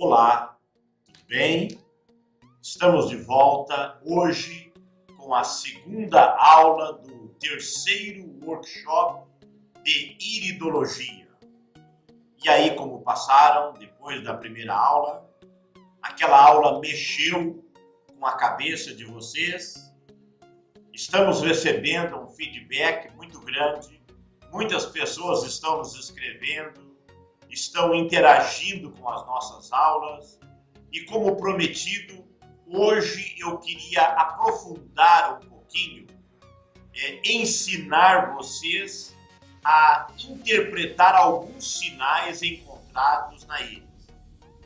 Olá, tudo bem? Estamos de volta hoje com a segunda aula do terceiro workshop de iridologia. E aí, como passaram depois da primeira aula? Aquela aula mexeu com a cabeça de vocês? Estamos recebendo um feedback muito grande, muitas pessoas estão nos escrevendo, estão interagindo com as nossas aulas e, como prometido, hoje eu queria aprofundar um pouquinho, ensinar vocês a interpretar alguns sinais encontrados na íris,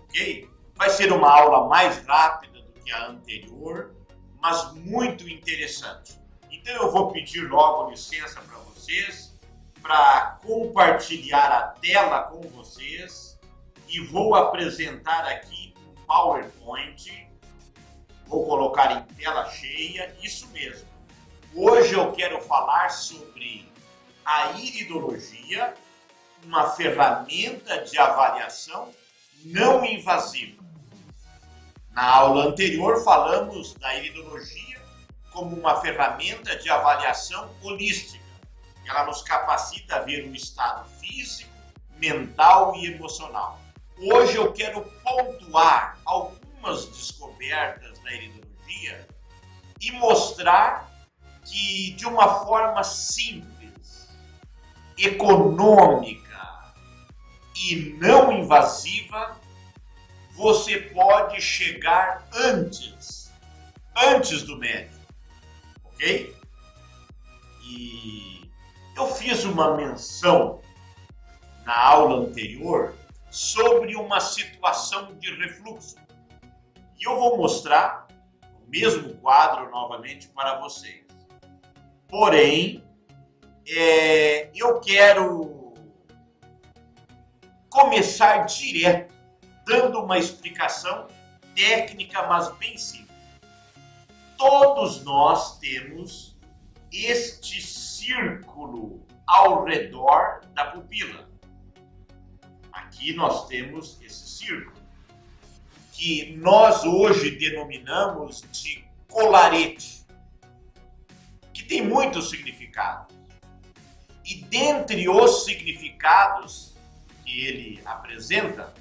ok? Vai ser uma aula mais rápida do que a anterior, mas muito interessante. Então eu vou pedir logo licença para vocês, para compartilhar a tela com vocês e vou apresentar aqui um PowerPoint. Vou colocar em tela cheia, isso mesmo. Hoje eu quero falar sobre a iridologia, uma ferramenta de avaliação não invasiva. Na aula anterior falamos da iridologia como uma ferramenta de avaliação holística. Ela nos capacita a ver o estado físico, mental e emocional. Hoje eu quero pontuar algumas descobertas da iridologia e mostrar que, de uma forma simples, econômica e não invasiva, você pode chegar antes do médico, ok? E eu fiz uma menção na aula anterior sobre uma situação de refluxo. E eu vou mostrar o mesmo quadro novamente para vocês. Porém, eu quero começar direto, dando uma explicação técnica, mas bem simples. Todos nós temos este círculo ao redor da pupila. Aqui nós temos esse círculo, que nós hoje denominamos de colarete, que tem muitos significados. E dentre os significados que ele apresenta,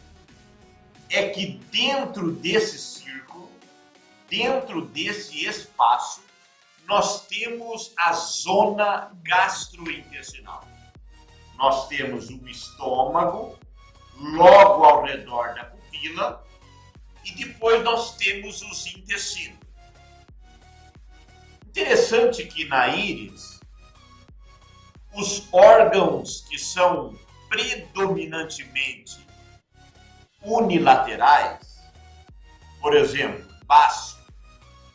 é que dentro desse círculo, dentro desse espaço, nós temos a zona gastrointestinal. Nós temos o estômago, logo ao redor da pupila, e depois nós temos os intestinos. Interessante que na íris, os órgãos que são predominantemente unilaterais, por exemplo, baço,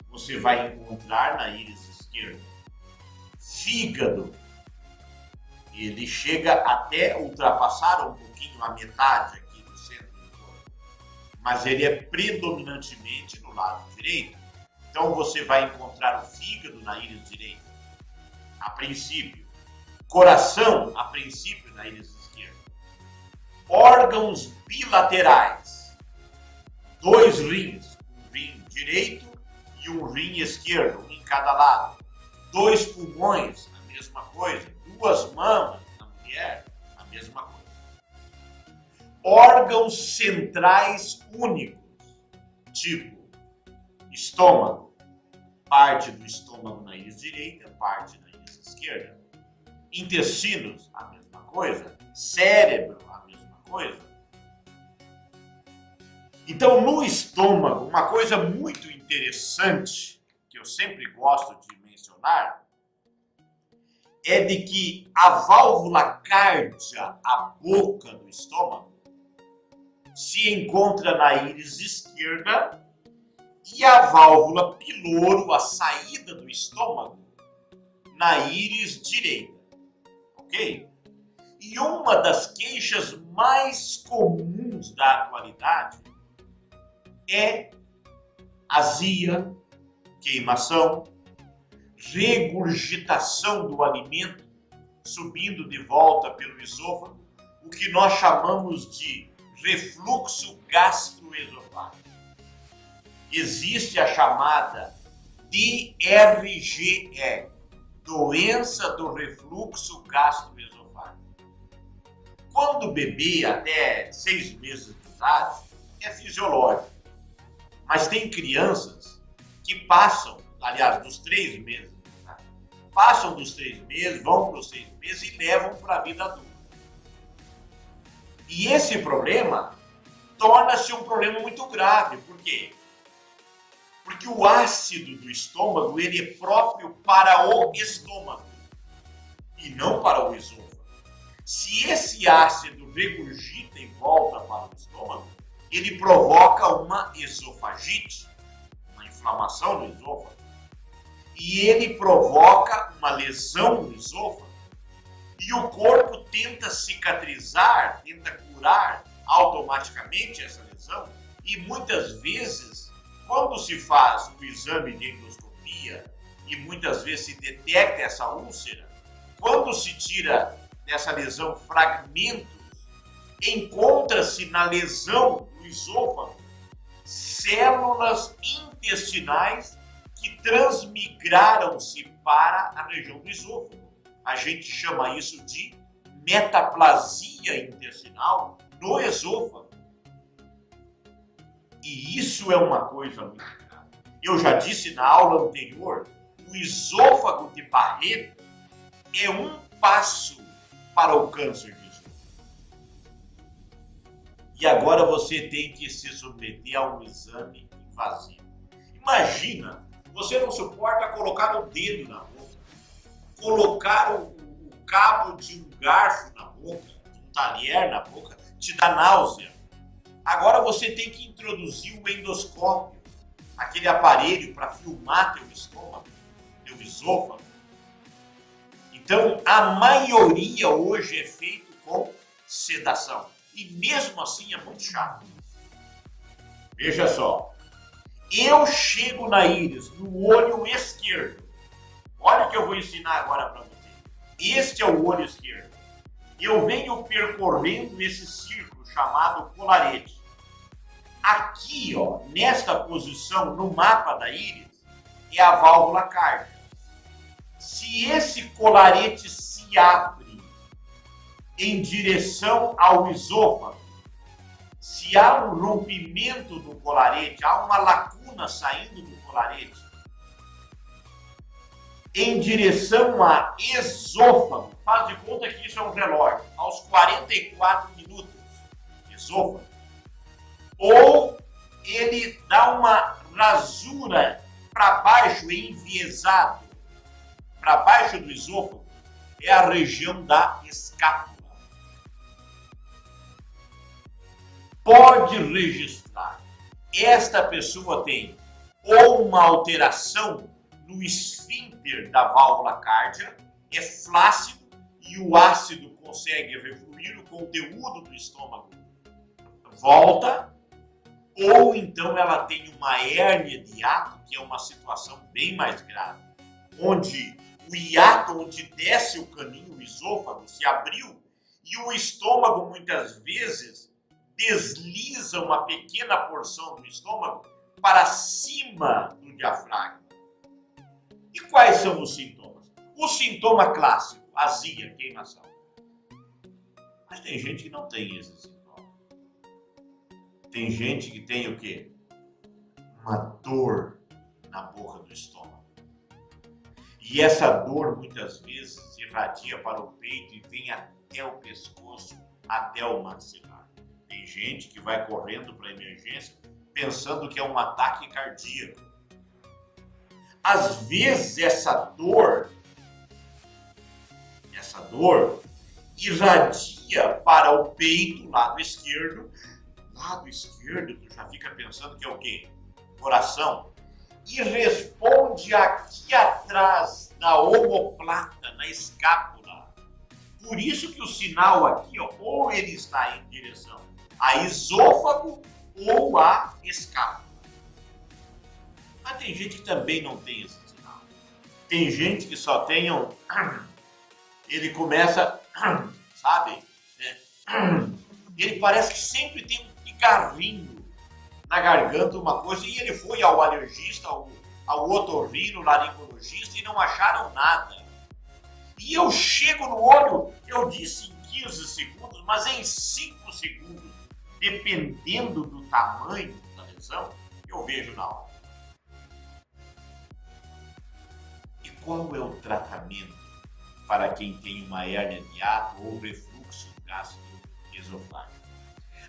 você vai encontrar na íris esquerda. Fígado, ele chega até ultrapassar um pouquinho a metade aqui do centro do corpo, mas ele é predominantemente no lado direito. Então você vai encontrar o fígado na íris direita, a princípio. Coração, a princípio, na íris esquerda. Órgãos bilaterais, 2 rins, um rim direito e um rim esquerdo, um em cada lado. 2 pulmões, a mesma coisa. 2 mamas na mulher, a mesma coisa. Órgãos centrais únicos, tipo estômago, parte do estômago na íris direita, parte na íris esquerda. Intestinos, a mesma coisa. Cérebro, a mesma coisa. Então, no estômago, uma coisa muito interessante, que eu sempre gosto de mencionar, é de que a válvula cárdia, a boca do estômago, se encontra na íris esquerda e a válvula piloro, a saída do estômago, na íris direita, ok? E uma das queixas mais comuns da atualidade é azia, queimação, regurgitação do alimento subindo de volta pelo esôfago, o que nós chamamos de refluxo gastroesofágico. existe a chamada DRGE, doença do refluxo gastroesofágico. Quando o bebê até 6 meses de idade, é fisiológico. Mas tem crianças que passam, aliás, dos 3 meses de idade, passam dos 3 meses, vão para os 6 meses e levam para a vida adulta. E esse problema torna-se um problema muito grave. Por quê? Porque o ácido do estômago, ele é próprio para o estômago e não para o esôfago. Se esse ácido regurgita e volta para o estômago, ele provoca uma esofagite, uma inflamação no esôfago. E ele provoca uma lesão no esôfago. E o corpo tenta cicatrizar, tenta curar automaticamente essa lesão. E muitas vezes, quando se faz o exame de endoscopia e muitas vezes se detecta essa úlcera, quando se tira dessa lesão fragmentos, encontra-se na lesão do esôfago células intestinais que transmigraram-se para a região do esôfago. A gente chama isso de metaplasia intestinal no esôfago. E isso é uma coisa muito grave. Eu já disse na aula anterior, o esôfago de Barreto é um passo para o câncer de esôfago. E agora você tem que se submeter a um exame invasivo. Imagina, você não suporta colocar o dedo na boca, colocar o cabo de um garfo na boca, de um talher na boca, te dá náusea. Agora você tem que introduzir o endoscópio, aquele aparelho para filmar teu estômago, teu esôfago. Então, a maioria hoje é feito com sedação. E mesmo assim é muito chato. Veja só. Eu chego na íris, no olho esquerdo. Olha o que eu vou ensinar agora para você. Este é o olho esquerdo. Eu venho percorrendo esse círculo chamado colarete. Aqui, ó, nesta posição no mapa da íris, é a válvula cárdia. Se esse colarete se abre em direção ao esôfago, se há um rompimento do colarete, há uma lacuna saindo do colarete, em direção a esôfago, faz de conta que isso é um relógio, aos 44 minutos, esôfago, ou ele dá uma rasura para baixo, enviesado, para baixo do esôfago, é a região da escápula. Pode registrar. Esta pessoa tem ou uma alteração no esfíncter da válvula cárdia, é flácido e o ácido consegue refluir, o conteúdo do estômago volta, ou então ela tem uma hérnia de hiato, que é uma situação bem mais grave, onde o hiato, onde desce o caninho, o esôfago, se abriu e o estômago muitas vezes desliza uma pequena porção do estômago para cima do diafragma. E quais são os sintomas? O sintoma clássico, azia, queimação. Mas tem gente que não tem esse sintoma. Tem gente que tem o quê? Uma dor na boca do estômago. E essa dor muitas vezes irradia para o peito e vem até o pescoço, até o maxilar. Tem gente que vai correndo para a emergência pensando que é um ataque cardíaco. Às vezes essa dor irradia para o peito, lado esquerdo. Lado esquerdo, tu já fica pensando que é o quê? Coração. E responde aqui atrás da omoplata, na escápula. Por isso que o sinal aqui, ó, ou ele está em direção a esôfago ou a escápula. Mas tem gente que também não tem esse sinal. Tem gente que só tem um... Ele começa, sabe? Ele parece que sempre tem um pigarrinho na garganta uma coisa, e ele foi ao alergista, ao otorrino, laringologista, e não acharam nada. E eu chego no olho, eu disse em 15 segundos, mas em 5 segundos, dependendo do tamanho da lesão, eu vejo na hora. E qual é o tratamento para quem tem uma hérnia de hiato ou refluxo gastroesofágico?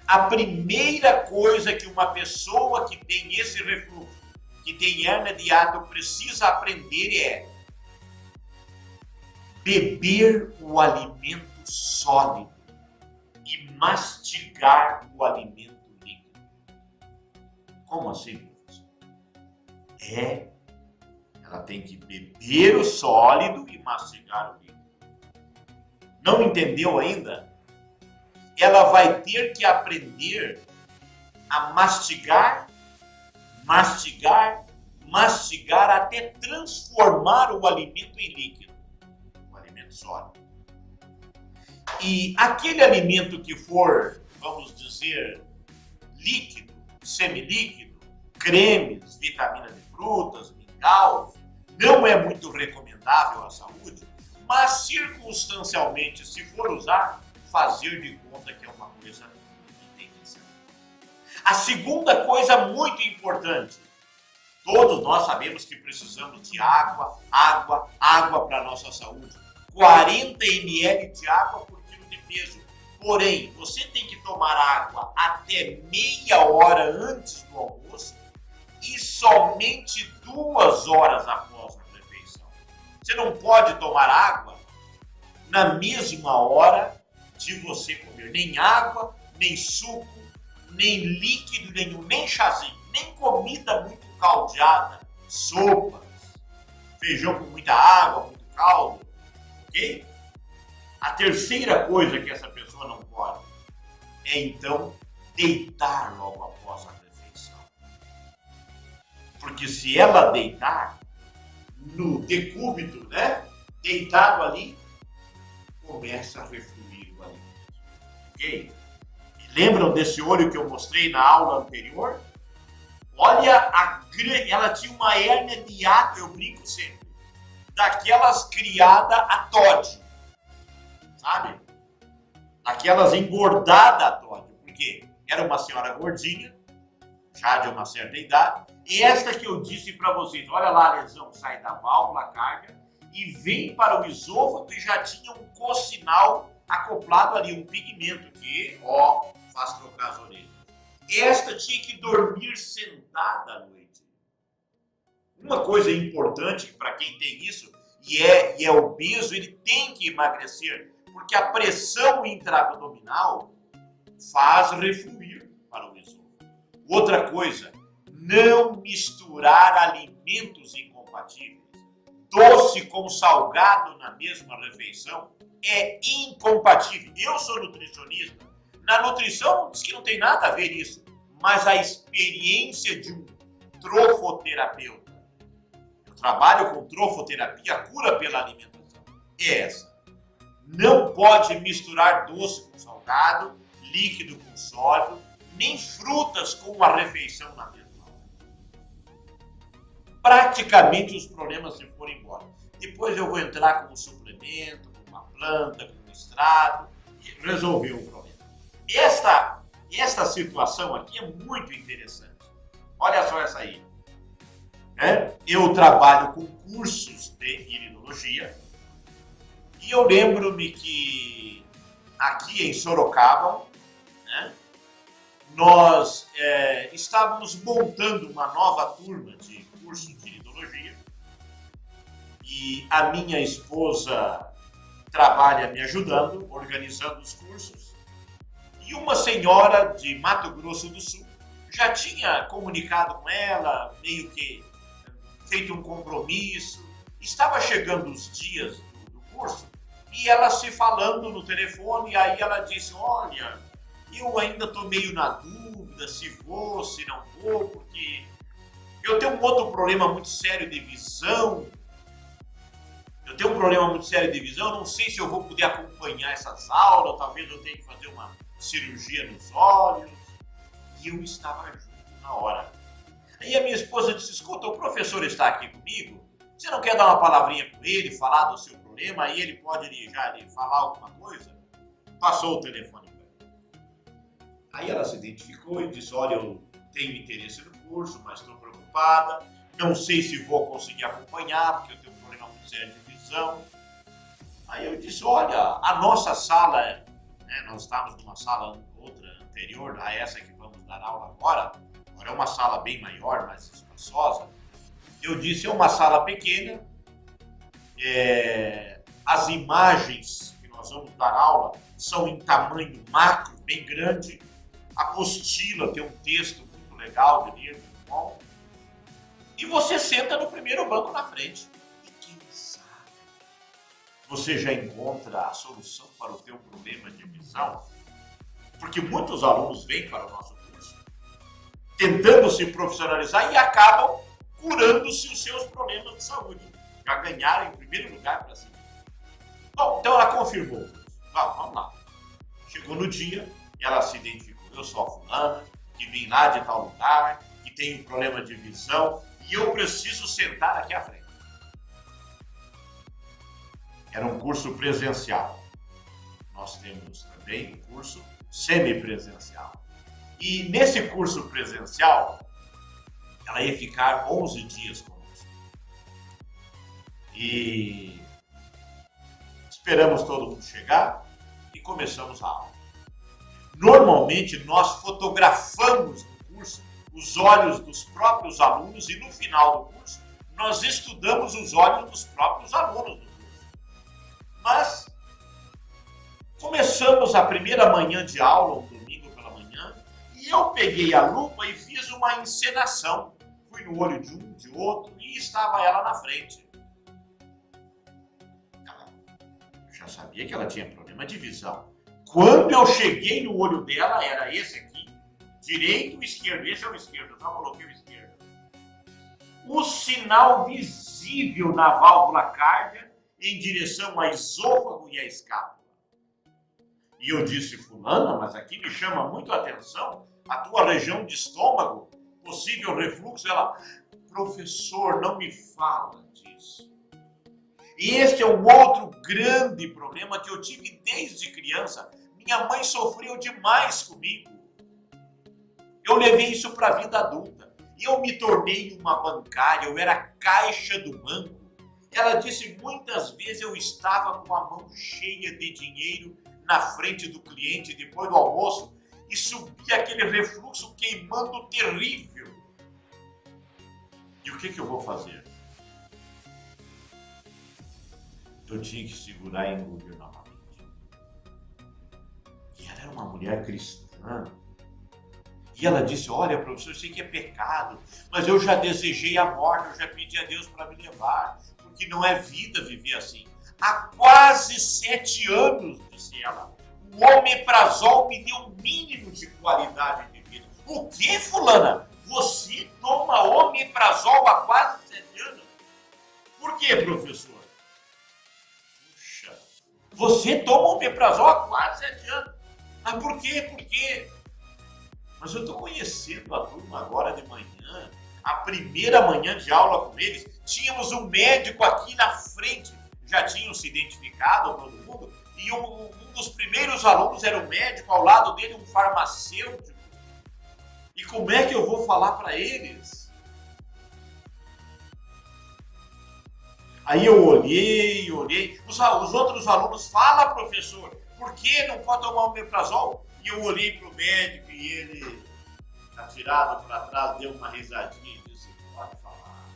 A primeira coisa que uma pessoa que tem esse refluxo, que tem hérnia de hiato, precisa aprender é beber o alimento sólido e mastigar o alimento líquido. Como assim, professor? Ela tem que beber o sólido e mastigar o líquido. Não entendeu ainda? Ela vai ter que aprender a mastigar até transformar o alimento em líquido, o alimento sólido. E aquele alimento que for, vamos dizer, líquido, semilíquido, cremes, vitaminas de frutas, mingau, não é muito recomendável à saúde, mas circunstancialmente, se for usar, fazer de conta que é uma coisa que tem que ser. A segunda coisa muito importante, todos nós sabemos que precisamos de água para a nossa saúde. 40 ml de água por quilo de peso. Porém, você tem que tomar água até meia hora antes do almoço e somente 2 horas após a refeição. Você não pode tomar água na mesma hora de você comer nem água, nem suco, nem líquido nenhum, nem chazinho, nem comida muito caldeada, sopas, feijão com muita água, muito caldo, ok? A terceira coisa que essa pessoa não pode é, então, deitar logo após a refeição. Porque se ela deitar, no decúbito, né, deitado ali, começa a refluir o alimento, ok? E lembram desse olho que eu mostrei na aula anterior? Olha, ela tinha uma hérnia de hiato, eu brinco sempre, daquelas criadas a Todd, sabe? Aquelas engordadas a Todd, porque era uma senhora gordinha, já de uma certa idade, e esta que eu disse para vocês, olha lá, a lesão sai da válvula cárdia e vem para o esôfago e já tinha um cocinal acoplado ali, um pigmento que, faz trocar as orelhas. Esta tinha que dormir sentada à noite. Uma coisa importante para quem tem isso, e é obeso, ele tem que emagrecer, porque a pressão intraabdominal faz refluir para o esôfago. Outra coisa, não misturar alimentos incompatíveis. Doce com salgado na mesma refeição é incompatível. Eu sou nutricionista. Na nutrição diz que não tem nada a ver isso, mas a experiência de um trofoterapeuta, eu trabalho com trofoterapia, cura pela alimentação, é essa. Não pode misturar doce com salgado, líquido com sólido, nem frutas com a refeição na mesma hora. Praticamente os problemas se foram embora. Depois eu vou entrar com um suplemento, com uma planta, com um extrato e resolver o problema. Esta situação aqui é muito interessante. Olha só essa aí. Eu trabalho com cursos de iridologia e eu lembro-me que aqui em Sorocaba, nós estávamos montando uma nova turma de curso de iridologia e a minha esposa trabalha me ajudando, organizando os cursos. E uma senhora de Mato Grosso do Sul já tinha comunicado com ela, meio que feito um compromisso. Estava chegando os dias do curso e ela se falando no telefone, e aí ela disse, olha, eu ainda estou meio na dúvida se vou, se não vou, porque eu tenho um outro problema muito sério de visão. Não sei se eu vou poder acompanhar essas aulas, talvez eu tenha que fazer uma cirurgia nos olhos. E eu estava junto. na hora. Aí a minha esposa disse, escuta, o professor está aqui comigo, você não quer dar uma palavrinha com ele, falar do seu problema, aí ele pode já lhe falar alguma coisa? Passou o telefone para ela. Aí ela se identificou e disse, olha, eu tenho interesse no curso, mas estou preocupada, não sei se vou conseguir acompanhar, porque eu tenho um problema muito sério de visão. Aí eu disse, olha, a nossa sala, né, nós estávamos numa sala outra anterior a essa que vamos dar aula agora é uma sala bem maior, mais espaçosa. Eu disse, é uma sala pequena, as imagens que nós vamos dar aula são em tamanho macro, bem grande, a apostila tem um texto muito legal de ler, muito bom, e você senta no primeiro banco na frente. E quem sabe você já encontra a solução para o teu problema de visão? Porque muitos alunos vêm para o nosso curso tentando se profissionalizar e acabam curando-se os seus problemas de saúde. Já ganharam em primeiro lugar para si. Bom, então ela confirmou. Vamos lá. Chegou no dia, ela se identificou. Eu sou a fulana, que vim lá de tal lugar, que tenho problema de visão e eu preciso sentar aqui à frente. Era um curso presencial. Nós temos também um curso semipresencial. E nesse curso presencial, ela ia ficar 11 dias conosco. E esperamos todo mundo chegar e começamos a aula. Normalmente, nós fotografamos no curso os olhos dos próprios alunos e no final do curso, nós estudamos os olhos dos próprios alunos do curso. Mas começamos a primeira manhã de aula, um domingo pela manhã, e eu peguei a lupa e fiz uma encenação. Fui no olho de um, de outro, e estava ela na frente. Eu já sabia que ela tinha problema de visão. Quando eu cheguei no olho dela, era esse aqui, direito ou esquerdo? Esse é o esquerdo, eu já coloquei o esquerdo. O sinal visível na válvula cárdia em direção ao esôfago e à escápula. E eu disse, fulana, mas aqui me chama muito a atenção a tua região de estômago, possível refluxo. Ela, professor, não me fala disso. E este é um outro grande problema que eu tive desde criança. Minha mãe sofreu demais comigo. Eu levei isso para a vida adulta. E eu me tornei uma bancária, eu era caixa do banco. Ela disse, muitas vezes eu estava com a mão cheia de dinheiro na frente do cliente depois do almoço e subia aquele refluxo queimando terrível. E o que eu vou fazer? Eu tinha que segurar e engolir novamente. E ela era uma mulher cristã. E ela disse, olha, professor, eu sei que é pecado, mas eu já desejei a morte, eu já pedi a Deus para me levar, porque não é vida viver assim. Há quase 7 anos, disse ela, o omeprazol me deu o mínimo de qualidade de vida. O que, fulana? Você toma omeprazol há quase 7 anos? Por que, professor? Puxa, você toma omeprazol há quase 7 anos. Mas por quê? Por quê? Mas eu estou conhecendo a turma agora de manhã, a primeira manhã de aula com eles, tínhamos um médico aqui na frente, já tinham se identificado todo mundo, e um dos primeiros alunos era um médico, ao lado dele um farmacêutico. E como é que eu vou falar para eles? Aí eu olhei, os outros alunos, fala, professor, por que não pode tomar omeprazol? E eu olhei para o médico e ele, atirado para trás, deu uma risadinha e disse, pode falar.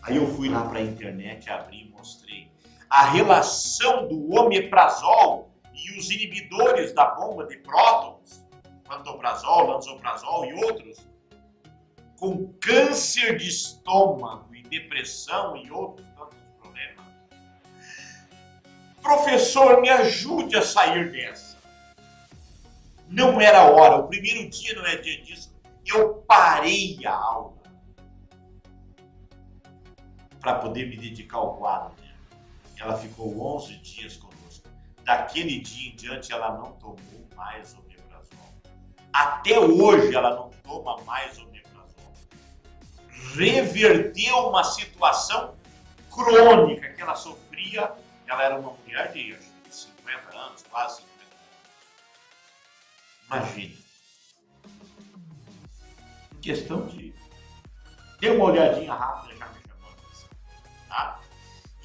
Aí eu fui lá para a internet, abri e mostrei a relação do omeprazol e os inibidores da bomba de prótons, pantoprazol, lansoprazol e outros, com câncer de estômago e depressão e outros tantos problemas. Professor, me ajude a sair dessa. Não era hora, o primeiro dia não é dia disso. Eu parei a aula para poder me dedicar ao quadro dela. Ela ficou 11 dias conosco. Daquele dia em diante, ela não tomou mais omeprazol. Até hoje ela não toma mais omeprazol. Reverteu uma situação crônica que ela sofria. Ela era uma mulher de 50 anos, quase 50 anos. Imagina. Em questão de... Dê uma olhadinha rápida, já me chamou a atenção. Tá?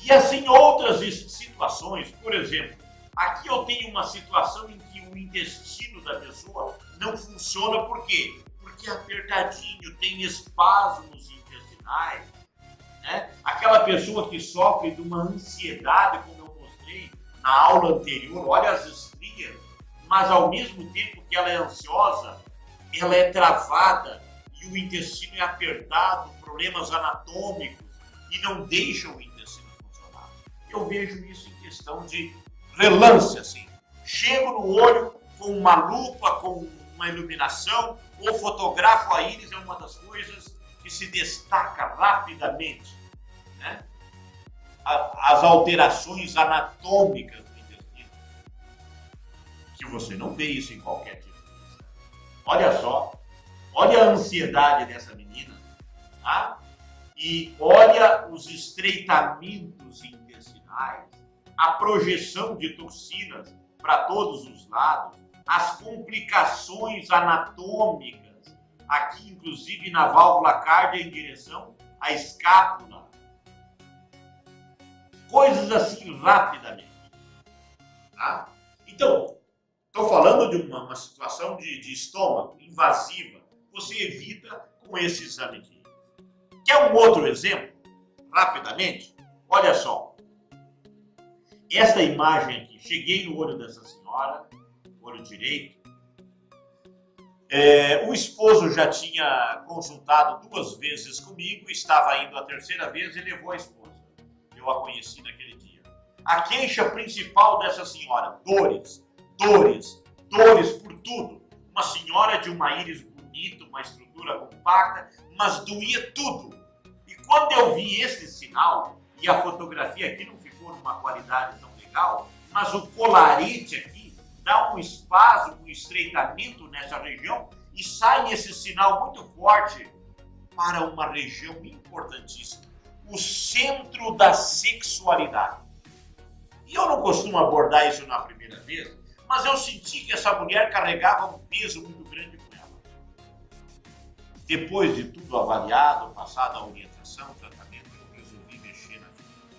E assim outras situações, por exemplo, aqui eu tenho uma situação em que o intestino da pessoa não funciona, por quê? Porque é apertadinho, tem espasmos intestinais, né? Aquela pessoa que sofre de uma ansiedade, como eu mostrei na aula anterior, olha as estrias, mas ao mesmo tempo que ela é ansiosa, ela é travada e o intestino é apertado, problemas anatômicos e não deixam o intestino funcionar. Eu vejo isso em questão de relance, assim. Chego no olho com uma lupa, com uma iluminação, ou fotografo a íris, é uma das coisas que se destaca rapidamente, né? As alterações anatômicas do intestino, que você não vê isso em qualquer tipo de exame. Olha só, olha a ansiedade dessa menina, tá? E olha os estreitamentos intestinais, a projeção de toxinas para todos os lados, as complicações anatômicas, aqui inclusive na válvula cárdia em direção à escápula. Coisas assim rapidamente. Tá? Então, estou falando de uma situação de estômago invasiva. Você evita com esse exame aqui. Quer um outro exemplo? Rapidamente? Olha só. Esta imagem aqui, cheguei no olho dessa senhora, olho direito. O esposo já tinha consultado 2 vezes comigo, estava indo a 3ª vez e levou a esposa. Eu a conheci naquele dia. A queixa principal dessa senhora, dores, dores, dores por tudo. Uma senhora de uma íris bonita, uma estrutura compacta, mas doía tudo. E quando eu vi esse sinal, e a fotografia aqui não ficou numa qualidade tão legal, mas o colarete aqui dá um espasmo, um estreitamento nessa região e sai esse sinal muito forte para uma região importantíssima, o centro da sexualidade. E eu não costumo abordar isso na primeira vez, mas eu senti que essa mulher carregava um peso muito grande com ela. Depois de tudo avaliado, passada a orientação, tratamento, eu resolvi mexer na ferida.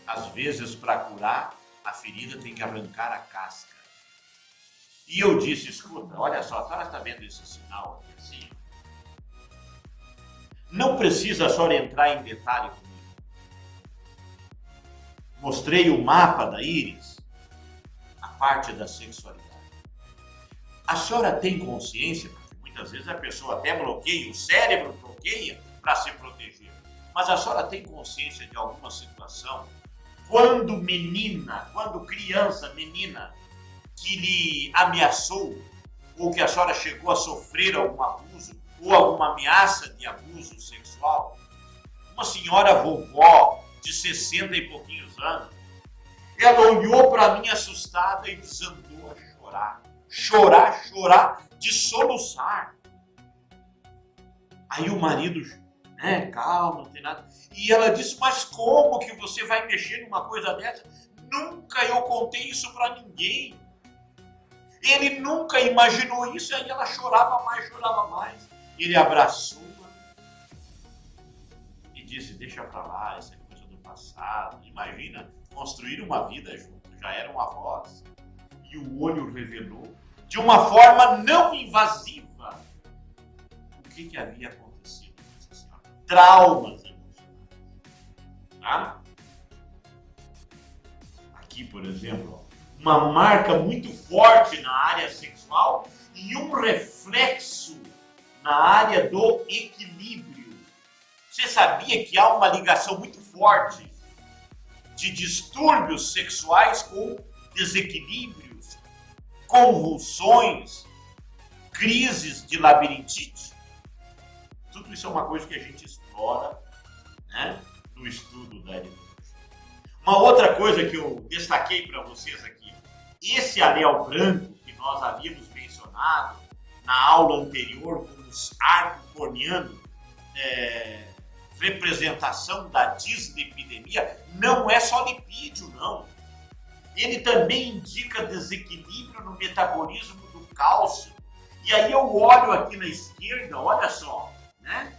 Às vezes, para curar, a ferida tem que arrancar a casca. E eu disse, escuta, olha só, a senhora está vendo esse sinal aqui assim? Não precisa a senhora entrar em detalhe comigo. Mostrei o mapa da íris, a parte da sexualidade. A senhora tem consciência, porque muitas vezes a pessoa até bloqueia, o cérebro bloqueia para se proteger. Mas a senhora tem consciência de alguma situação, quando menina, quando criança, menina, que lhe ameaçou, ou que a senhora chegou a sofrer algum abuso, ou alguma ameaça de abuso sexual? Uma senhora vovó, de 60 e pouquinhos anos, ela olhou para mim assustada e desandou a chorar. Chorar, chorar, de soluçar. Aí o marido, calma, não tem nada. E ela disse, mas como que você vai mexer numa coisa dessa? Nunca eu contei isso para ninguém. Ele nunca imaginou isso, e aí ela chorava mais. Ele abraçou-a e disse, deixa pra lá, isso é coisa do passado. Imagina, construir uma vida junto, já eram avós. E o olho revelou, de uma forma não invasiva, o que havia acontecido com essa senhora. Traumas emocionais. Tá? Aqui, por exemplo, uma marca muito forte na área sexual e um reflexo na área do equilíbrio. Você sabia que há uma ligação muito forte de distúrbios sexuais com desequilíbrios, convulsões, crises de labirintite? Tudo isso é uma coisa que a gente explora, né, no estudo da eritologia. Uma outra coisa que eu destaquei para vocês aqui, esse anel branco que nós havíamos mencionado, na aula anterior com os arcos corneanos, representação da dislipidemia, não é só lipídio, não. Ele também indica desequilíbrio no metabolismo do cálcio. E aí eu olho aqui na esquerda, olha só, né?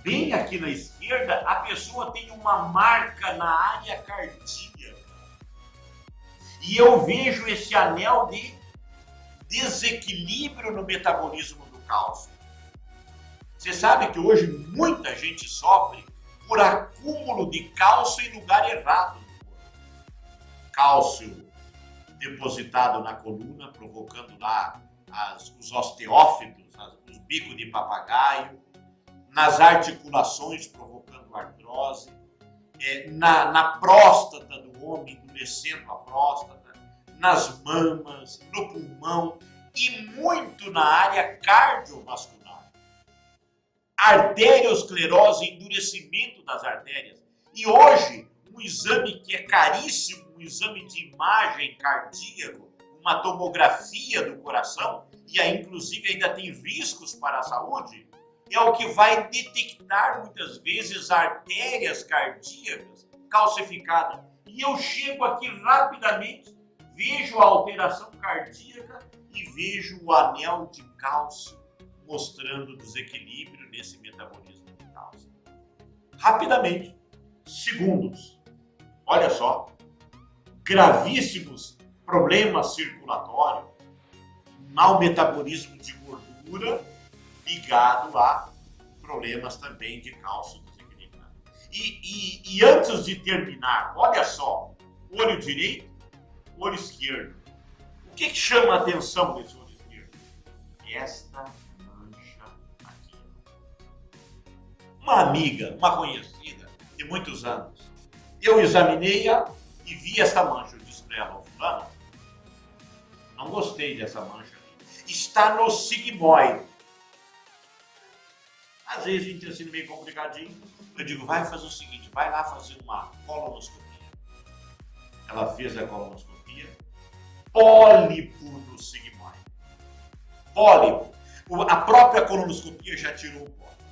Bem aqui na esquerda, a pessoa tem uma marca na área cardíaca. E eu vejo esse anel de desequilíbrio no metabolismo do cálcio. Você sabe que hoje muita gente sofre por acúmulo de cálcio em lugar errado no corpo. Cálcio depositado na coluna, provocando lá os osteófitos, os bicos de papagaio, nas articulações, provocando artrose, na próstata do homem, endurecendo a próstata, nas mamas, no pulmão e muito na área cardiovascular. Arteriosclerose, endurecimento das artérias. E hoje, um exame que é caríssimo, um exame de imagem cardíaco, uma tomografia do coração, e aí inclusive ainda tem riscos para a saúde, é o que vai detectar muitas vezes artérias cardíacas calcificadas. E eu chego aqui rapidamente, vejo a alteração cardíaca e vejo o anel de cálcio mostrando desequilíbrio nesse metabolismo de cálcio. Rapidamente, segundos. Olha só, gravíssimos problemas circulatórios, mau metabolismo de gordura, ligado a problemas também de cálcio desequilibrado. E antes de terminar, olha só, olho direito, olho esquerdo. O que chama a atenção desse olho esquerdo? Esta mancha aqui. Uma amiga, uma conhecida de muitos anos, eu examinei-a e vi essa mancha. Eu disse para ela, fulano, não gostei dessa mancha. Está no sigmoide. Às vezes o intestino meio complicadinho. Eu digo, vai fazer o seguinte, vai lá fazer uma colonoscopia. Ela fez a colonoscopia, pólipo no sigmoide. Pólipo. A própria colonoscopia já tirou o pólipo.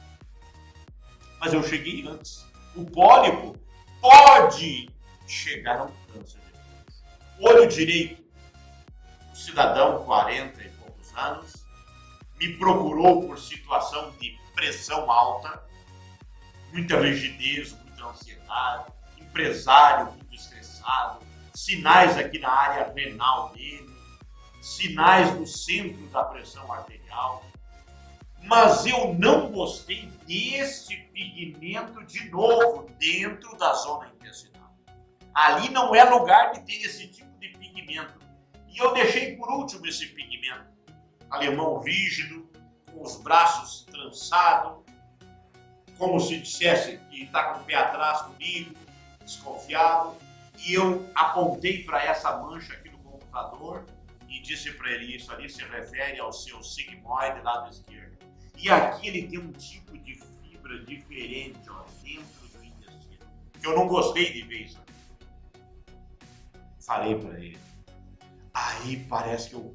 Mas eu cheguei antes. O pólipo pode chegar ao câncer depois. Olho direito. Um cidadão, 40 e poucos anos, me procurou por situação de pressão alta, muita rigidez, muita ansiedade, empresário muito estressado, sinais aqui na área renal dele, sinais no centro da pressão arterial. Mas eu não gostei desse pigmento de novo dentro da zona intestinal. Ali não é lugar de ter esse tipo de pigmento. E eu deixei por último esse pigmento. Alemão rígido, com os braços trançados, como se dissesse que está com o pé atrás comigo, desconfiado. E eu apontei para essa mancha aqui no computador e disse para ele, isso ali se refere ao seu sigmoide lado esquerdo. E aqui ele tem um tipo de fibra diferente, ó, dentro do intestino. Que eu não gostei de ver isso aqui. Falei para ele. Aí parece que eu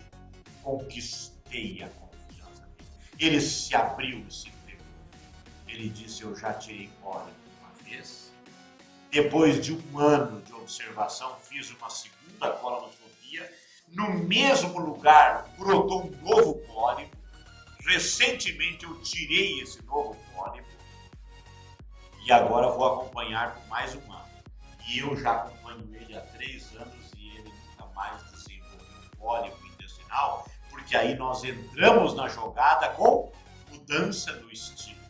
conquistei a confiança dele. Ele se abriu e se entregou. Ele disse, eu já tirei pólipo uma vez. Depois de um ano de observação, fiz uma segunda colonoscopia. No mesmo lugar, brotou um novo pólipo. Recentemente eu tirei esse novo pólipo. E agora vou acompanhar por mais um ano. E eu já acompanho ele há 3 anos e ele nunca mais desenvolveu um pólipo intestinal, porque aí nós entramos na jogada com mudança do estilo.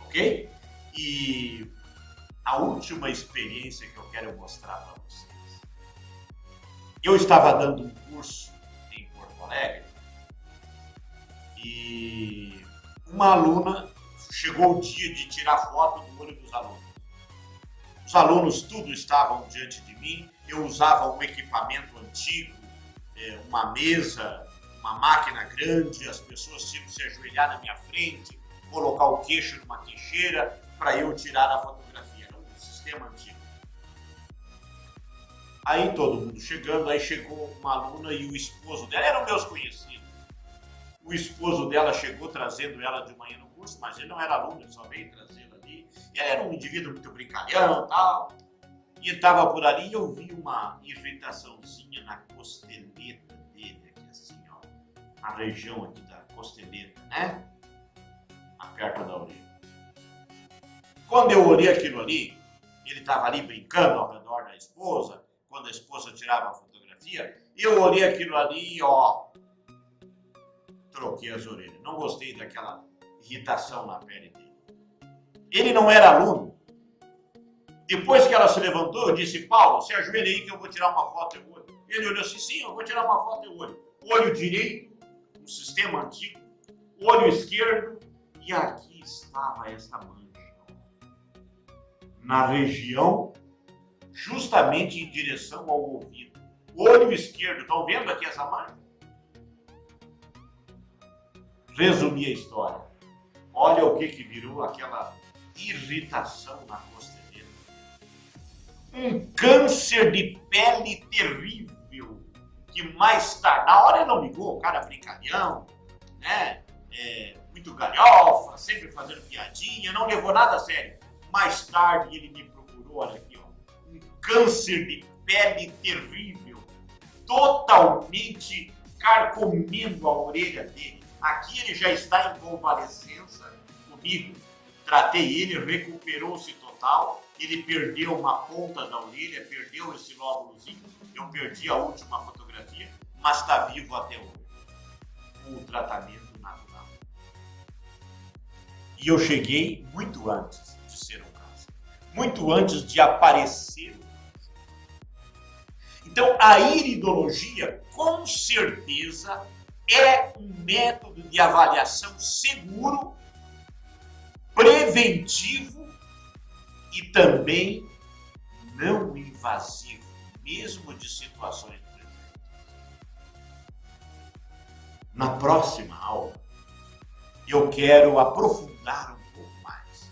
Ok? E a última experiência que eu quero mostrar para vocês. Eu estava dando um curso em Porto Alegre e uma aluna chegou o dia de tirar foto do olho dos alunos. Os alunos tudo estavam diante de mim, eu usava um equipamento antigo, uma mesa, uma máquina grande, as pessoas tinham que se ajoelhar na minha frente, colocar o queixo numa queixeira para eu tirar a fotografia. Era um sistema antigo. Aí todo mundo chegando, aí chegou uma aluna e o esposo dela, eram meus conhecidos. O esposo dela chegou trazendo ela de manhã no curso, mas ele não era aluno, ele só veio trazê-la ali. E ela era um indivíduo muito brincalhão e tal. E estava por ali e eu vi uma irritaçãozinha na costeleta dele, aqui assim, ó. Na região aqui da costeleta, né? Perto da orelha. Quando eu olhei aquilo ali, ele estava ali brincando ao redor da esposa, quando a esposa tirava a fotografia, eu olhei aquilo ali e, ó, troquei as orelhas. Não gostei daquela irritação na pele dele. Ele não era aluno. Depois que ela se levantou, eu disse, Paulo, se ajoelha aí que eu vou tirar uma foto e olho. Ele olhou assim, sim, eu vou tirar uma foto e olho. Olho direito, um sistema antigo, olho esquerdo, e aqui estava essa mancha. Na região, justamente em direção ao ouvido. Olho esquerdo, estão vendo aqui essa mancha? Resumi a história. Olha o que virou aquela irritação na costeleta. Um câncer de pele terrível, que mais tarde, na hora ele não ligou, o cara brincalhão, né? Muito galhofa, sempre fazendo piadinha, não levou nada a sério. Mais tarde ele me procurou, olha aqui, ó, um câncer de pele terrível, totalmente carcomendo a orelha dele. Aqui ele já está em convalescença comigo. Tratei ele, recuperou-se total. Ele perdeu uma ponta da orelha, perdeu esse lóbulozinho. Eu perdi a última fotografia, mas está vivo até hoje. Com o tratamento natural. E eu cheguei muito antes de ser um câncer. Muito antes de aparecer o câncer. Então, a iridologia, com certeza, é um método de avaliação seguro, preventivo e também não invasivo, mesmo de situações presentes. Na próxima aula, eu quero aprofundar um pouco mais.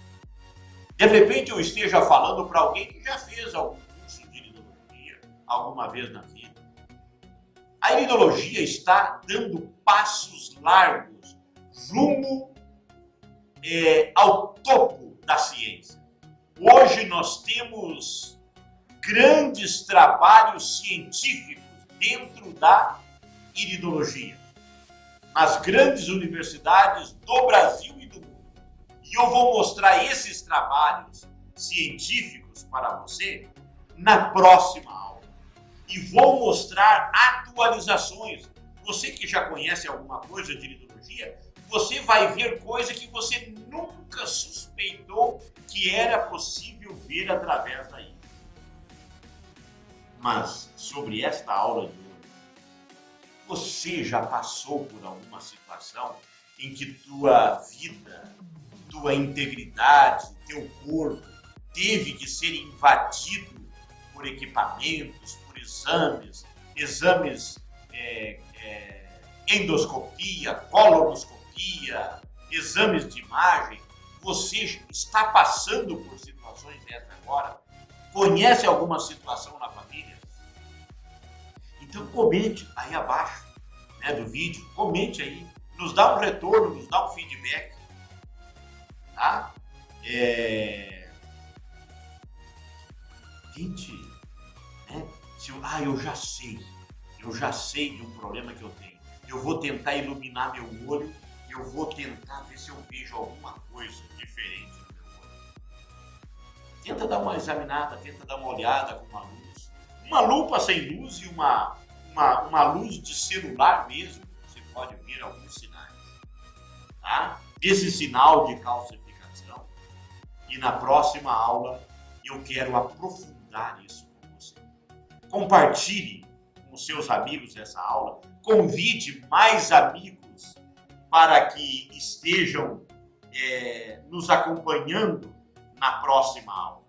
De repente eu esteja falando para alguém que já fez algum curso de iridologia alguma vez na vida. A iridologia está dando passos largos rumo ao topo da ciência. Hoje nós temos grandes trabalhos científicos dentro da iridologia, nas grandes universidades do Brasil e do mundo. E eu vou mostrar esses trabalhos científicos para você na próxima aula. E vou mostrar atualizações. Você que já conhece alguma coisa de iridologia, você vai ver coisa que você nunca suspeitou que era possível ver através da íris. Mas sobre esta aula de hoje, você já passou por alguma situação em que tua vida, tua integridade, teu corpo teve que ser invadido por equipamentos, por exames, endoscopia, colonoscopia, exames de imagem? Você está passando por situações dessas agora? Conhece alguma situação na família? Então comente aí abaixo, né, do vídeo, comente aí, nos dá um retorno, nos dá um feedback, tá? Gente, né? Eu já sei de um problema que eu tenho. Eu vou tentar iluminar meu olho, eu vou tentar ver se eu vejo alguma coisa diferente no meu olho. Tenta dar uma examinada, tenta dar uma olhada com uma luz. Uma lupa sem luz e uma luz de celular mesmo, você pode ver alguns sinais, tá? Desse sinal de calcificação. E na próxima aula eu quero aprofundar isso com você. Compartilhe com seus amigos essa aula. Convide mais amigos para que estejam nos acompanhando na próxima aula,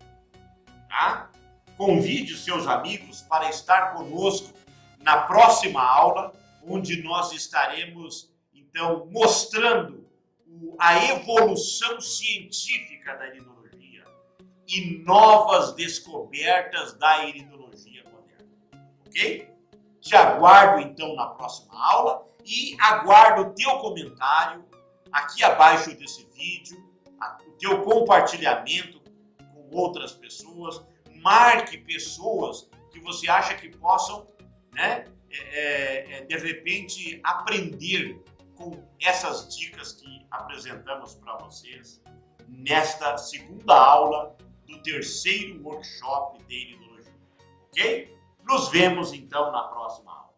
tá? Convide os seus amigos para estar conosco na próxima aula, onde nós estaremos, então, mostrando a evolução científica da iridologia e novas descobertas da iridologia moderna. Ok? Te aguardo, então, na próxima aula e aguardo o teu comentário aqui abaixo desse vídeo, o teu compartilhamento com outras pessoas, marque pessoas que você acha que possam, né, de repente, aprender com essas dicas que apresentamos para vocês nesta segunda aula do terceiro workshop de iridologia, ok? Nos vemos então na próxima aula.